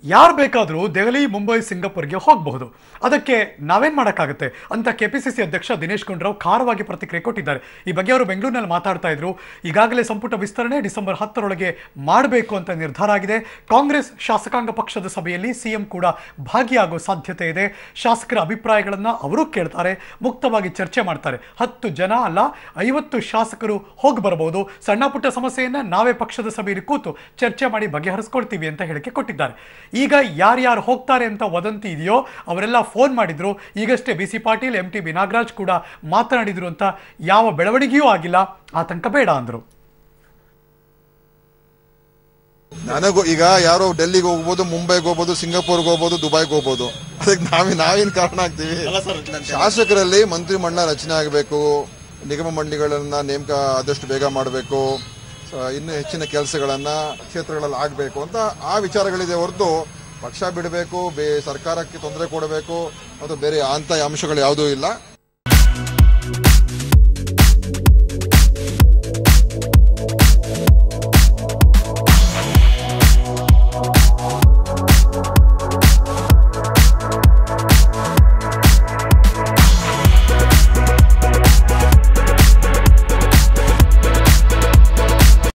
ಯಾರು ಬೇಕಾದರೂ ದೆಹಲಿ, ಮುಂಬೈ, ಸಿಂಗಾಪುರ್ಗೆ ಹೋಗಬಹುದು. ಅದಕ್ಕೆ ನಾವೇನ್ ಮಾಡೋಕ್ಕಾಗುತ್ತೆ ಅಂತ ಕೆಪಿಸಿಸಿ ಅಧ್ಯಕ್ಷ ದಿನೇಶ್ ಗುಂಡೂರಾವ್ ಖಾರವಾಗಿ ಪ್ರತಿಕ್ರಿಯೆ ಕೊಟ್ಟಿದ್ದಾರೆ. ಈ ಬಗ್ಗೆ ಅವರು ಬೆಂಗಳೂರಿನಲ್ಲಿ ಮಾತಾಡ್ತಾ ಇದ್ರು. ಈಗಾಗಲೇ ಸಂಪುಟ ವಿಸ್ತರಣೆ ಡಿಸೆಂಬರ್ 10ರೊಳಗೆ ಮಾಡಬೇಕು ಅಂತ ನಿರ್ಧಾರ ಆಗಿದೆ. ಕಾಂಗ್ರೆಸ್ ಶಾಸಕಾಂಗ ಪಕ್ಷದ ಸಭೆಯಲ್ಲಿ ಸಿಎಂ ಕೂಡ ಭಾಗಿಯಾಗೋ ಸಾಧ್ಯತೆ ಇದೆ. ಶಾಸಕರ ಅಭಿಪ್ರಾಯಗಳನ್ನ ಅವರು ಕೇಳ್ತಾರೆ, ಮುಕ್ತವಾಗಿ ಚರ್ಚೆ ಮಾಡ್ತಾರೆ. 10 ಜನ ಅಲ್ಲ 50 ಶಾಸಕರು ಹೋಗಿ ಬರಬಹುದು. ಸಣ್ಣ ಪುಟ್ಟ ಸಮಸ್ಯೆಯನ್ನ ನಾವೇ ಪಕ್ಷದ ಸಭೆಯಲ್ಲಿ ಕೂತು ಚರ್ಚೆ ಮಾಡಿ ಬಗೆಹರಿಸ್ಕೊಳ್ತೀವಿ ಅಂತ ಹೇಳಿಕೆ ಕೊಟ್ಟಿದ್ದಾರೆ. ಈಗ ಯಾರ್ಯಾರು ಹೋಗ್ತಾರೆ ಅಂತ ವದಂತಿ ಇದೆಯೋ ಅವರೆಲ್ಲ ಫೋನ್ ಮಾಡಿದ್ರು. ಈಗಷ್ಟೇ BC ಪಾಟೀಲ್, MTB ನಾಗರಾಜ್ ಕೂಡ ಮಾತನಾಡಿದ್ರು ಅಂತ ಯಾವ ಬೆಳವಣಿಗೆಯೂ ಆಗಿಲ್ಲ. ಆತಂಕ ಬೇಡ ಅಂದ್ರು. ನನಗೂ ಈಗ ಯಾರೋ ಡೆಲ್ಲಿಗೆ ಹೋಗ್ಬೋದು, ಮುಂಬೈಗೆ ಹೋಗ್ಬೋದು, ಸಿಂಗಾಪುರ್ಗೆ ಹೋಗ್ಬೋದು, ದುಬೈಗೆ ಹೋಗ್ಬೋದು. ಅದಕ್ಕೆ ನಾವೇನು ಕಾರಣ ಆಗ್ತೀವಿ? ಶಾಸಕರಲ್ಲಿ ಮಂತ್ರಿ ಮಂಡಲ ರಚನೆ ಆಗಬೇಕು, ನಿಗಮ ಮಂಡಳಿಗಳನ್ನ ನೇಮಕ ಆದಷ್ಟು ಬೇಗ ಮಾಡಬೇಕು, ಇನ್ನೂ ಹೆಚ್ಚಿನ ಕೆಲಸಗಳನ್ನ ಕ್ಷೇತ್ರಗಳಲ್ಲಿ ಆಗಬೇಕು ಅಂತ ಆ ವಿಚಾರಗಳಿದೆ ಹೊರತು ಪಕ್ಷ ಬಿಡಬೇಕು, ಸರ್ಕಾರಕ್ಕೆ ತೊಂದರೆ ಕೊಡಬೇಕು ಮತ್ತು ಬೇರೆ ಅಂತ ಅಂಶಗಳು ಯಾವುದೂ ಇಲ್ಲ.